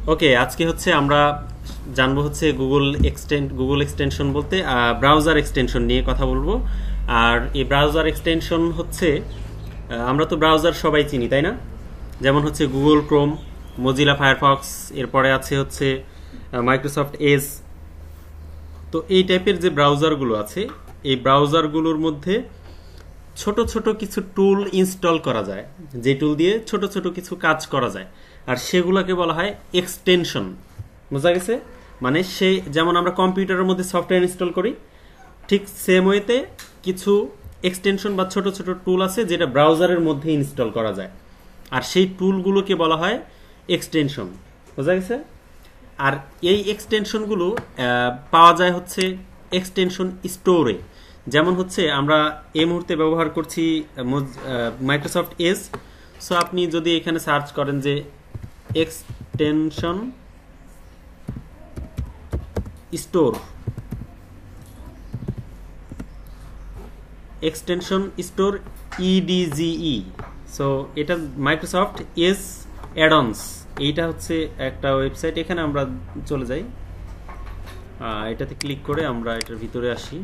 ওকে, আজকে হচ্ছে আমরা জানবো হচ্ছে গুগল এক্সটেনশন বলতে ব্রাউজার এক্সটেনশন নিয়ে কথা বলবো। আর এই ব্রাউজার এক্সটেনশন হচ্ছে আমরা তো ব্রাউজার সবাই চিনি, তাই না? যেমন হচ্ছে গুগল ক্রোম, মজিলা ফায়ারফক্স, এরপরে আছে হচ্ছে মাইক্রোসফট এজ। তো এই টাইপের যে ব্রাউজারগুলো আছে, এই ব্রাউজারগুলোর মধ্যে ছোট ছোট কিছু টুল ইনস্টল করা যায়, যে টুল দিয়ে ছোট ছোট কিছু কাজ করা যায়, আর সেগুলোকে বলা হয় এক্সটেনশন। বোঝা গেছে? মানে সে যেমন আমরা কম্পিউটারের মধ্যে সফটওয়্যার ইনস্টল করি, ঠিক সেম ওয়েতে কিছু এক্সটেনশন বা ছোট ছোট টুল আছে যেটা ব্রাউজারের মধ্যে ইনস্টল করা যায়, আর সেই টুলগুলোকে বলা হয় এক্সটেনশন। বোঝা গেছে? আর এই এক্সটেনশনগুলো পাওয়া যায় হচ্ছে এক্সটেনশন স্টোরে। যেমন হচ্ছে আমরা এই মুহূর্তে ব্যবহার করছি মাইক্রোসফট এজ। সো আপনি যদি এখানে সার্চ করেন যে extension store, extension store ইডিজিই, so এটা মাইক্রোসফট এজ অ্যাডন্স, এইটা হচ্ছে একটা ওয়েবসাইট। এখানে আমরা চলে যাই, এটাতে ক্লিক করে আমরা এটার ভিতরে আসি।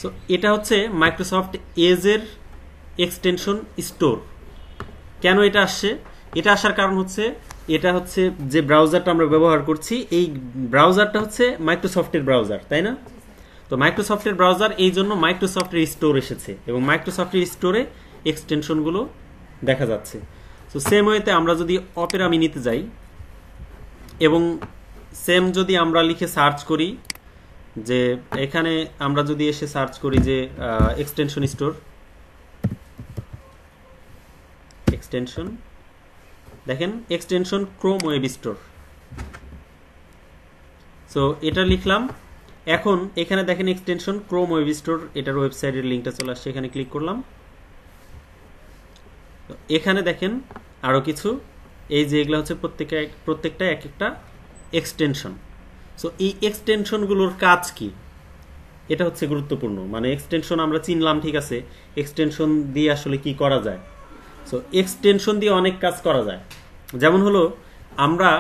সো এটা হচ্ছে মাইক্রোসফট এজের এক্সটেনশন স্টোর। কেন এটা আসছে? এটা আসার কারণ হচ্ছে এটা হচ্ছে যে ব্রাউজারটা আমরা ব্যবহার করছি, এই ব্রাউজারটা হচ্ছে মাইক্রোসফটের ব্রাউজার, তাই না? তো মাইক্রোসফটের ব্রাউজার, এই জন্য মাইক্রোসফটের স্টোর এসেছে এবং মাইক্রোসফটের স্টোরে এক্সটেনশনগুলো দেখা যাচ্ছে। তো সেম ওয়েতে আমরা যদি অপেরা মিনিতে যাই এবং সেম যদি আমরা লিখে সার্চ করি, যে এখানে আমরা যদি এসে সার্চ করি যে এক্সটেনশন স্টোর, এক্সটেনশন, দেখেন extension Chrome web store. So এটা লিখলাম, এখন এখানে দেখেন এক্সটেনশন ক্রোম ওয়েব স্টোর, এটার ওয়েবসাইটের লিঙ্কটা চলে আসছে, এখানে ক্লিক করলাম। এখানে দেখেন আরো কিছু, এই যে এগুলো হচ্ছে প্রত্যেকটা এক একটা এক্সটেনশন। সো এই এক্সটেনশনগুলোর কাজ কি, এটা হচ্ছে গুরুত্বপূর্ণ। মানে এক্সটেনশন আমরা চিনলাম, ঠিক আছে, এক্সটেনশন দিয়ে আসলে কি করা যায়? সো এক্সটেনশন দিয়ে অনেক কাজ করা যায়। যেমন হলো, আমরা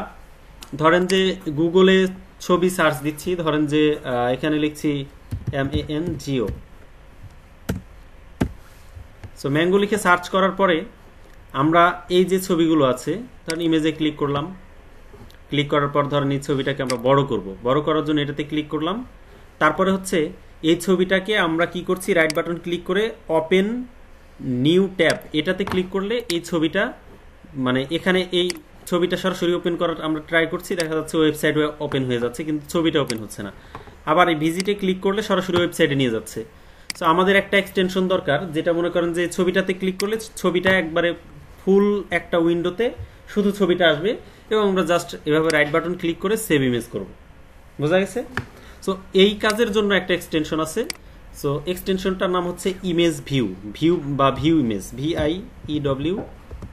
ধরেন যে গুগলে ছবি সার্চ দিচ্ছি, ধরেন যে এখানে লিখছি MANGO। সো ম্যাঙ্গো লিখে সার্চ করার পরে আমরা এই যে ছবিগুলো আছে, ধরেন ইমেজে ক্লিক করলাম, ক্লিক করার পর ধরেন এই ছবিটাকে আমরা বড় করব, বড় করার জন্য এটাতে ক্লিক করলাম। তারপরে হচ্ছে এই ছবিটাকে আমরা কি করছি, রাইট বাটন ক্লিক করে ওপেন নিউ ট্যাব, এটাতে ক্লিক করলে এই ছবিটা, মানে এখানে এই ছবিটা সরাসরি ওপেন করার আমরা ট্রাই করছি, দেখা যাচ্ছে ওয়েবসাইট ওপেন হয়ে যাচ্ছে, কিন্তু ছবিটা ওপেন হচ্ছে না। আবার এই ভিজিটে ক্লিক করলে সরাসরি ওয়েবসাইটে নিয়ে যাচ্ছে। সো আমাদের একটা এক্সটেনশন দরকার, যেটা মনে করেন যে ছবিটাতে ক্লিক করলে ছবিটা একবারে ফুল একটা উইন্ডোতে শুধু ছবিটা আসবে, এবং আমরা জাস্ট এভাবে রাইট বাটন ক্লিক করে সেভ ইমেজ করব। বোঝা গেছে? সো এই কাজের জন্য একটা এক্সটেনশন আছে। সো এক্সটেনশনটার নাম হচ্ছে ইমেজ ভিউ, ভিউ বা view image, VIEW,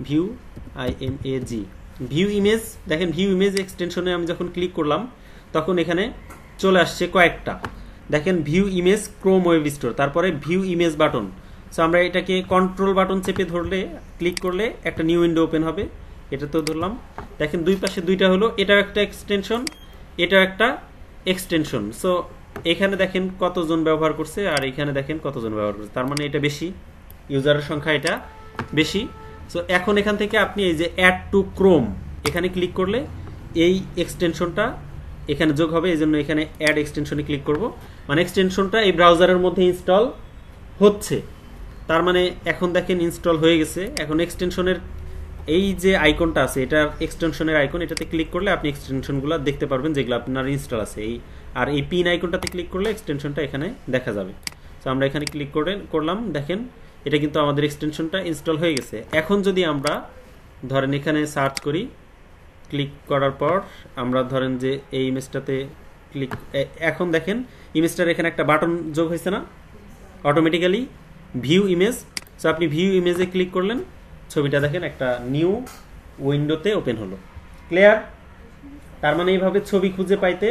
view IMAG, view image. দেখেন ভিউ ইমেজ এক্সটেনশনে আমি যখন ক্লিক করলাম তখন এখানে চলে আসছে কয়েকটা। দেখেন view image Chrome web store, তারপরে ভিউ ইমেজ বাটন। সো আমরা এটাকে কন্ট্রোল বাটন চেপে ধরলে, ক্লিক করলে একটা নিউ উইন্ডো ওপেন হবে। এটা তো ধরলাম, দেখেন দুই পাশে দুইটা হলো, এটাও একটা এক্সটেনশন, এটাও একটা এক্সটেনশন। সো এখানে দেখেন কতজন ব্যবহার করছে, আর এখানে দেখেন কতজন ব্যবহার করছে, তার মানে এটা বেশি, ইউজারের সংখ্যা এটা বেশি। সো এখন এখান থেকে আপনি এই যে অ্যাড টু ক্রোম, এখানে ক্লিক করলে এই এক্সটেনশনটা এখানে যোগ হবে, এই জন্য এখানে অ্যাড এক্সটেনশনে ক্লিক করব। মানে এক্সটেনশনটা এই ব্রাউজারের মধ্যে ইনস্টল হচ্ছে, তার মানে এখন দেখেন ইনস্টল হয়ে গেছে। এখন এক্সটেনশনের এই যে আইকনটা আছে, এটা এক্সটেনশনের আইকন, এটাতে ক্লিক করলে আপনি এক্সটেনশনগুলো দেখতে পারবেন যেগুলো আপনার ইনস্টল আছে। আর এই পিন আইকনটাতে ক্লিক করলে এক্সটেনশনটা এখানে দেখা যাবে। তো আমরা এখানে ক্লিক করলাম, দেখেন এটা কিন্তু আমাদের এক্সটেনশনটা ইনস্টল হয়ে গেছে। এখন যদি আমরা ধরেন এখানে সার্চ করি, ক্লিক করার পর আমরা ধরেন যে এই ইমেজটাতে ক্লিক, এখন দেখেন ইমেজটার এখানে একটা বাটন যোগ হয়েছে না অটোমেটিক্যালি, ভিউ ইমেজ। সো আপনি ভিউ ইমেজে ক্লিক করলেন, ছবিটা দেখেন একটা নিউ উইন্ডোতে ওপেন হলো। ক্লিয়ার? তার মানে এইভাবে ছবি খুঁজে পাইতে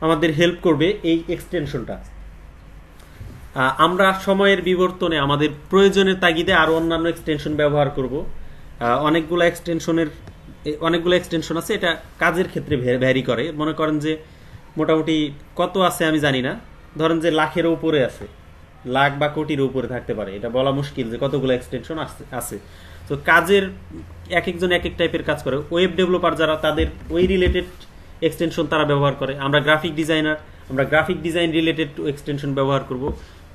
আমাদের হেল্প করবে এই এক্সটেনশনটা। আমরা সময়ের বিবর্তনে আমাদের প্রয়োজনের তাগিদে আরো অন্যান্য এক্সটেনশন ব্যবহার করব। অনেকগুলো এক্সটেনশন আছে, এটা কাজের ক্ষেত্রে ভ্যারি করে। মনে করেন যে মোটামুটি কত আছে আমি জানি না, ধরেন যে লাখের উপরে আছে, লাখ বা কোটির উপরে থাকতে পারে, এটা বলা মুশকিল যে কতগুলো এক্সটেনশন আছে। তো কাজের এক একজন এক এক টাইপের কাজ করে। ওয়েব ডেভেলপার যারা, তাদের ওই রিলেটেড এক্সটেনশন তারা ব্যবহার করে। আমরা গ্রাফিক ডিজাইনার, আমরা গ্রাফিক ডিজাইন রিলেটেড এক্সটেনশন ব্যবহার করব।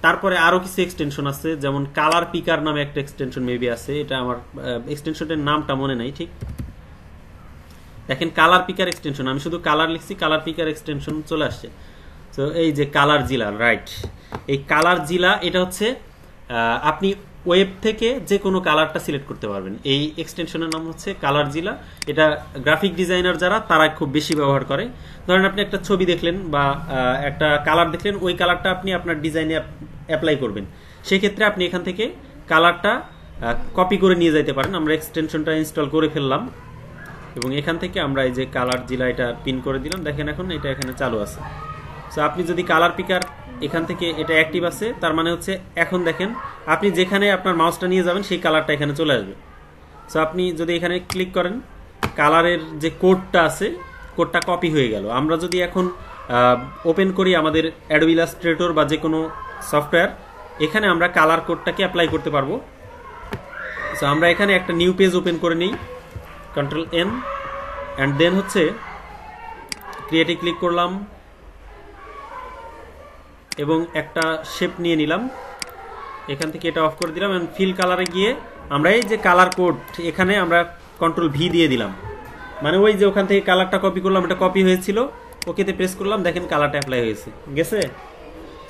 তারপরে আরো কিছু এক্সটেনশন আছে, যেমন কালার পিকার নামে একটা এক্সটেনশন মেবি আছে, এটা আমার এক্সটেনশনের নামটা মনে নাই ঠিক। দেখেন কালার পিকার এক্সটেনশন, আমি শুধু কালার লিখছি, কালার পিকার এক্সটেনশন চলে আসছে। তো এই যে কালার জিলা, রাইট, এই কালার জিলা এটা হচ্ছে আপনি ওয়েব থেকে যে কোনো কালারটা সিলেক্ট করতে পারবেন। এই এক্সটেনশনের নাম হচ্ছে কালার জিলা। এটা গ্রাফিক ডিজাইনার যারা, তারা খুব বেশি ব্যবহার করে। ধরেন আপনি একটা ছবি দেখলেন বা একটা কালার দেখলেন, ওই কালারটা আপনি আপনার ডিজাইনে অ্যাপ্লাই করবেন, সেক্ষেত্রে আপনি এখান থেকে কালারটা কপি করে নিয়ে যেতে পারেন। আমরা এক্সটেনশনটা ইনস্টল করে ফেললাম এবং এখান থেকে আমরা এই যে কালার জিলা এটা পিন করে দিলাম। দেখেন এখন এটা এখানে চালু আছে। সো আপনি যদি কালার পিকার এখান থেকে এটা অ্যাক্টিভ আছে, তার মানে হচ্ছে এখন দেখেন আপনি যেখানে আপনার মাউসটা নিয়ে যাবেন সেই কালারটা এখানে চলে আসবে। সো আপনি যদি এখানে ক্লিক করেন, কালারের যে কোডটা আছে, কোডটা কপি হয়ে গেল। আমরা যদি এখন ওপেন করি আমাদের অ্যাডোবি ইলাস্ট্রেটর বা যে কোনো সফটওয়্যার, এখানে আমরা কালার কোডটাকে অ্যাপ্লাই করতে পারবো। সো আমরা এখানে একটা নিউ পেজ ওপেন করে নিই, কন্ট্রোল এন, অ্যান্ড দেন হচ্ছে ক্রিয়েটে ক্লিক করলাম এবং একটা শেপ নিয়ে নিলাম। এখান থেকে এটা অফ করে দিলাম এবং ফিল কালারে গিয়ে আমরা এই যে কালার কোড, এখানে আমরা কন্ট্রোল ভি দিয়ে দিলাম, মানে ওই যে ওখান থেকে কালারটা কপি করলাম, এটা কপি হয়েছিল, ওকেতে প্রেস করলাম, দেখেন কালারটা অ্যাপ্লাই হয়েছে গেছে।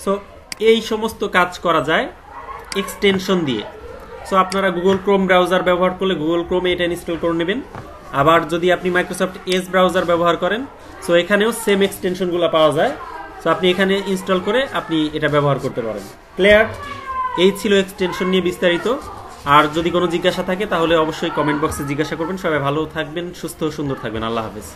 সো এই সমস্ত কাজ করা যায় এক্সটেনশন দিয়ে। সো আপনারা গুগল ক্রোম ব্রাউজার ব্যবহার করলে গুগল ক্রোমে এটা ইনস্টল করে নেবেন। আবার যদি আপনি মাইক্রোসফট এজ ব্রাউজার ব্যবহার করেন, সো এখানেও সেম এক্সটেনশনগুলো পাওয়া যায়। সো আপনি এখানে ইনস্টল করে আপনি এটা ব্যবহার করতে পারেন। ক্লিয়ার? এই ছিল এক্সটেনশন নিয়ে বিস্তারিত। আর যদি কোনো জিজ্ঞাসা থাকে তাহলে অবশ্যই কমেন্ট বক্সে জিজ্ঞাসা করবেন। সবাই ভালো থাকবেন, সুস্থ ও সুন্দর থাকবেন। আল্লাহ হাফেজ।